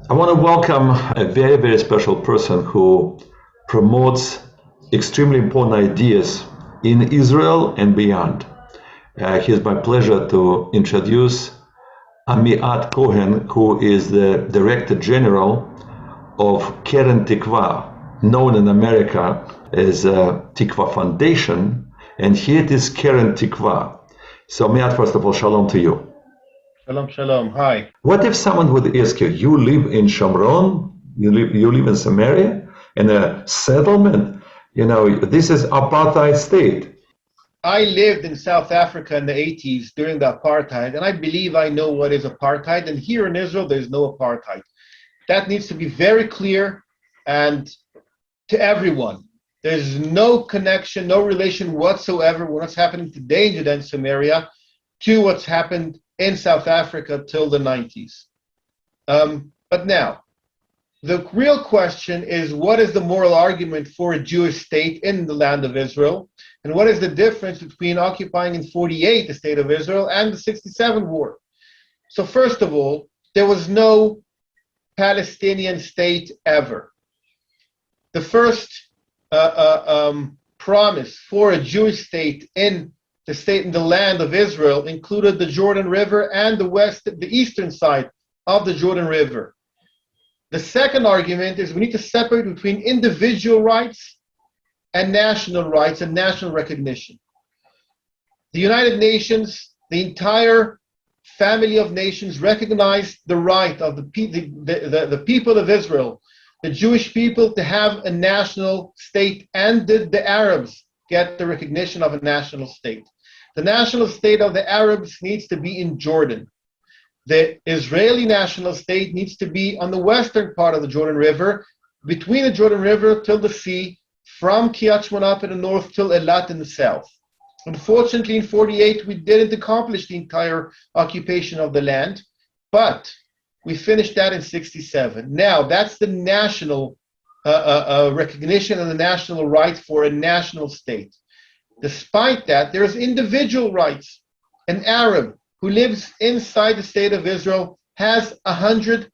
I want to welcome a very, very special person who promotes extremely important ideas in Israel and beyond. Here's my pleasure to introduce Amiad Cohen, who is the Director General of Keren Tikva, known in America as Tikva Foundation, and here it is Keren Tikva. So, Amiad, first of all, shalom to you. Shalom, shalom. Hi. What if someone would ask you, you live in Shomron, you live in Samaria, in a settlement, this is apartheid state. I lived in South Africa in the 80s during the apartheid, and I believe I know what is apartheid. And here in Israel, there's no apartheid. That needs to be very clear and to everyone. There's no connection, no relation whatsoever with what's happening today in Judea and Samaria to what's happened in South Africa till the 90s. But now, the real question is, what is the moral argument for a Jewish state in the land of Israel? And what is the difference between occupying in 48 the state of Israel and the 67 war? So first of all, there was no Palestinian state ever. The first promise for a Jewish state in the land of Israel included the Jordan River and the eastern side of the Jordan River. The second argument is we need to separate between individual rights and national recognition. The United Nations, the entire family of nations, recognized the right of the people of Israel, the Jewish people, to have a national state, and did the Arabs get the recognition of a national state? The national state of the Arabs needs to be in Jordan. The Israeli national state needs to be on the western part of the Jordan River, between the Jordan River till the sea, from Kiryat Shmona up in the north till Eilat in the south. Unfortunately, in 48, we didn't accomplish the entire occupation of the land, but we finished that in 67. Now, that's the national recognition and the national right for a national state. Despite that, there's individual rights. An Arab who lives inside the state of Israel has 100%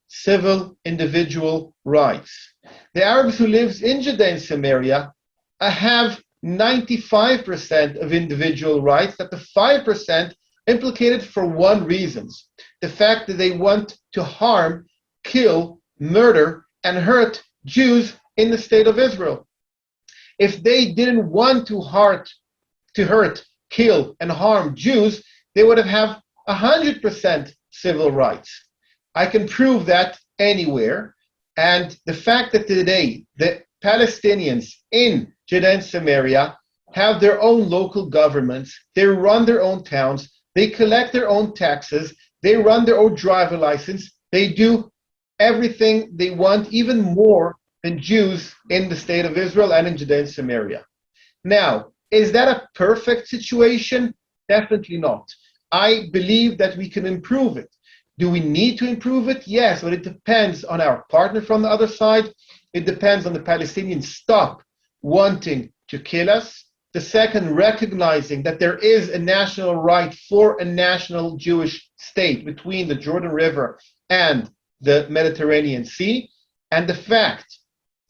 civil individual rights. The Arabs who live in Judea and Samaria have 95% of individual rights, that the 5% implicated for one reason: the fact that they want to harm, kill, murder, and hurt Jews in the state of Israel. If they didn't want to hurt, kill, and harm Jews, they would have 100% civil rights. I can prove that anywhere. And the fact that today the Palestinians in Judea and Samaria have their own local governments, they run their own towns, they collect their own taxes, they run their own driver license, they do everything they want, even more than Jews in the state of Israel and in Judea and Samaria. Now, is that a perfect situation? Definitely not. I believe that we can improve it. Do we need to improve it? Yes, but it depends on our partner from the other side. It depends on the Palestinians stop wanting to kill us. The second, recognizing that there is a national right for a national Jewish state between the Jordan River and the Mediterranean Sea. And the fact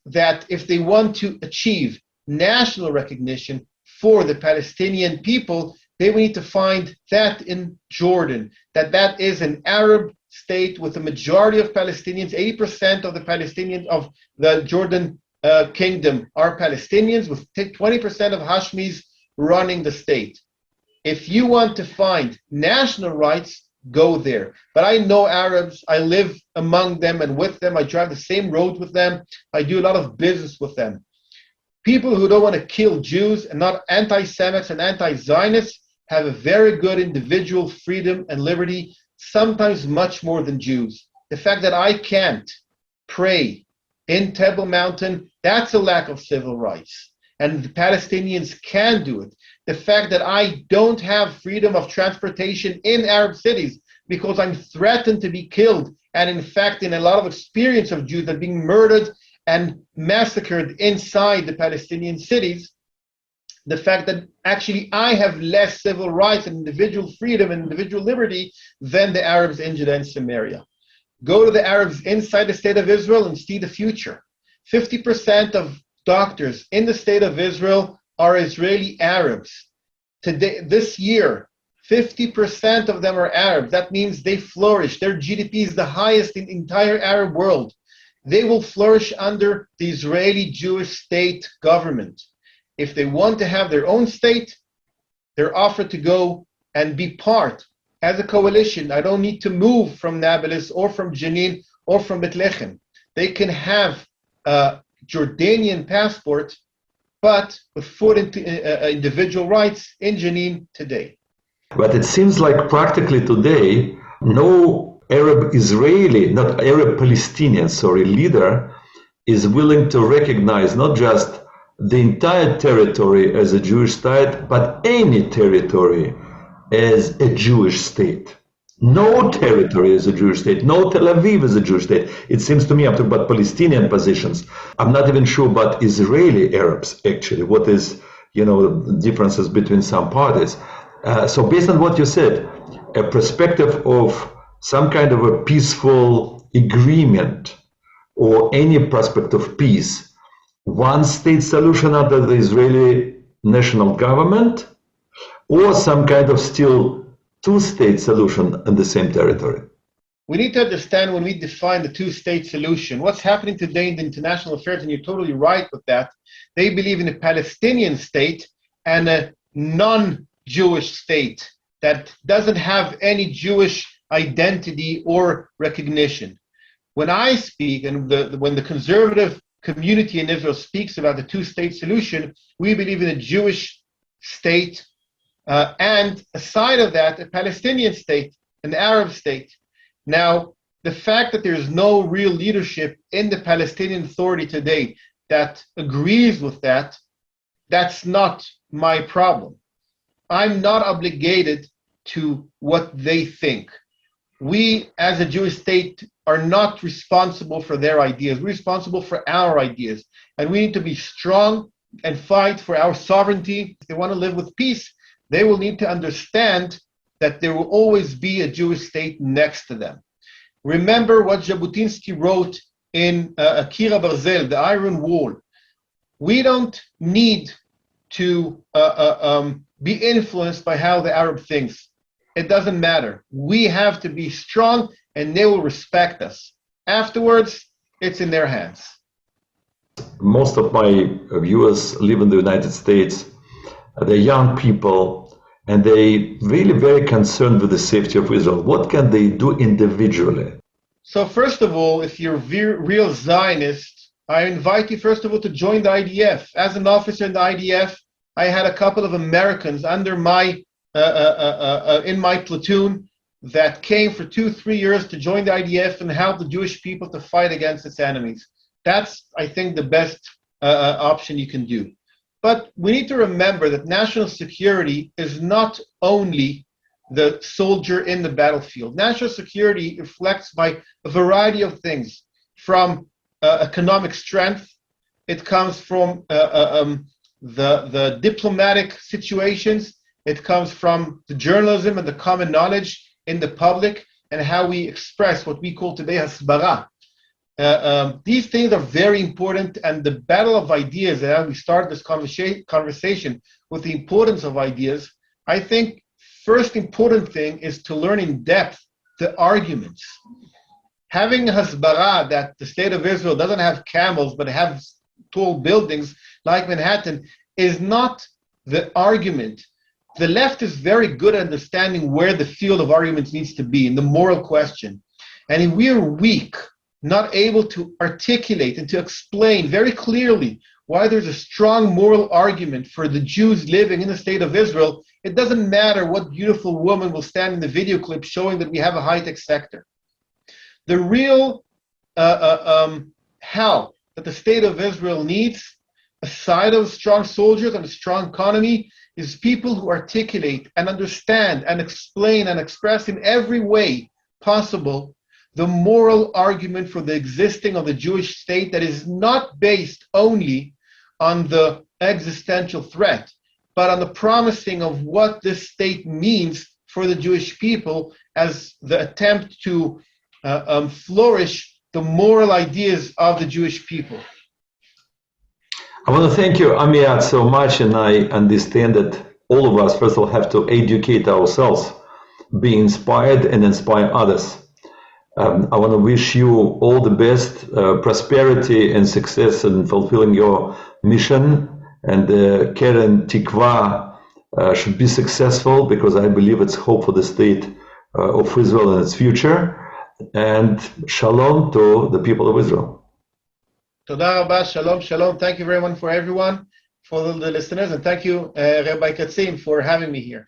that if they want to achieve national recognition for the Palestinian people, they will need to find that in Jordan, that is an Arab state with a majority of Palestinians. 80% of the Palestinians of the Jordan kingdom are Palestinians, with 20% of Hashmis running the state. If you want to find national rights, go there. But I know Arabs, I live among them and with them, I drive the same road with them, I do a lot of business with them. People who don't want to kill Jews and not anti-Semites and anti-Zionists have a very good individual freedom and liberty, sometimes much more than Jews. The fact that I can't pray in Table Mountain, that's a lack of civil rights. And the Palestinians can do it. The fact that I don't have freedom of transportation in Arab cities because I'm threatened to be killed, and in fact, in a lot of experience of Jews that are being murdered and massacred inside the Palestinian cities, the fact that actually I have less civil rights and individual freedom and individual liberty than the Arabs in Judea and Samaria. Go to the Arabs inside the state of Israel and see the future. 50% of doctors in the state of Israel are Israeli Arabs. Today, this year, 50% of them are Arabs. That means they flourish. Their GDP is the highest in the entire Arab world. They will flourish under the Israeli Jewish state government. If they want to have their own state, they're offered to go and be part as a coalition. I don't need to move from Nablus or from Jenin or from Bethlehem. They can have a Jordanian passport, but with full individual rights in Jenin today. But it seems like practically today, no Arab Israeli, not Arab Palestinian, leader is willing to recognize not just the entire territory as a Jewish state, but any territory as a Jewish state. No territory is a Jewish state. No Tel Aviv is a Jewish state. It seems to me, I'm talking about Palestinian positions. I'm not even sure about Israeli Arabs, actually. What is, the differences between some parties. So based on what you said, a perspective of some kind of a peaceful agreement or any prospect of peace, one state solution under the Israeli national government, or some kind of still two-state solution in the same territory? We need to understand when we define the two-state solution, what's happening today in the international affairs, and you're totally right with that. They believe in a Palestinian state and a non-Jewish state that doesn't have any Jewish identity or recognition. When I speak, and when the conservative community in Israel speaks about the two-state solution, we believe in a Jewish state and aside of that, a Palestinian state, an Arab state. Now, the fact that there's no real leadership in the Palestinian Authority today that agrees with that, that's not my problem. I'm not obligated to what they think. We, as a Jewish state, are not responsible for their ideas. We're responsible for our ideas. And we need to be strong and fight for our sovereignty. If they want to live with peace, they will need to understand that there will always be a Jewish state next to them. Remember what Jabotinsky wrote in Akira Barzel, the Iron Wall. We don't need to be influenced by how the Arab thinks. It doesn't matter. We have to be strong and they will respect us. Afterwards, it's in their hands. Most of my viewers live in the United States. They're young people, and they really very concerned with the safety of Israel. What can they do individually? So first of all, if you're real Zionist, I invite you first of all to join the IDF. As an officer in the IDF, I had a couple of Americans under my in my platoon that came for 2-3 years to join the IDF and help the Jewish people to fight against its enemies. That's, I think, the best option you can do. But we need to remember that national security is not only the soldier in the battlefield. National security reflects by a variety of things, from economic strength. It comes from the diplomatic situations. It comes from the journalism and the common knowledge in the public and how we express what we call today hasbara. These things are very important, and the battle of ideas, and as we start this conversation with the importance of ideas, I think first important thing is to learn in depth the arguments. Having hasbara that the state of Israel doesn't have camels but have tall buildings like Manhattan is not the argument. The left is very good at understanding where the field of arguments needs to be in the moral question. And if we are weak, not able to articulate and to explain very clearly why there's a strong moral argument for the Jews living in the state of Israel, it doesn't matter what beautiful woman will stand in the video clip showing that we have a high-tech sector. The real help that the state of Israel needs, aside of strong soldiers and a strong economy, is people who articulate and understand and explain and express in every way possible the moral argument for the existing of the Jewish state that is not based only on the existential threat, but on the promising of what this state means for the Jewish people as the attempt to flourish the moral ideas of the Jewish people. I want to thank you, Amiad, so much, and I understand that all of us, first of all, have to educate ourselves, be inspired, and inspire others. I want to wish you all the best, prosperity and success in fulfilling your mission. And Keren Tikva should be successful, because I believe it's hope for the state of Israel and its future. And shalom to the people of Israel. Toda rabba, shalom, shalom. Thank you very much for everyone, for the listeners, and thank you, Rabbi Katzin, for having me here.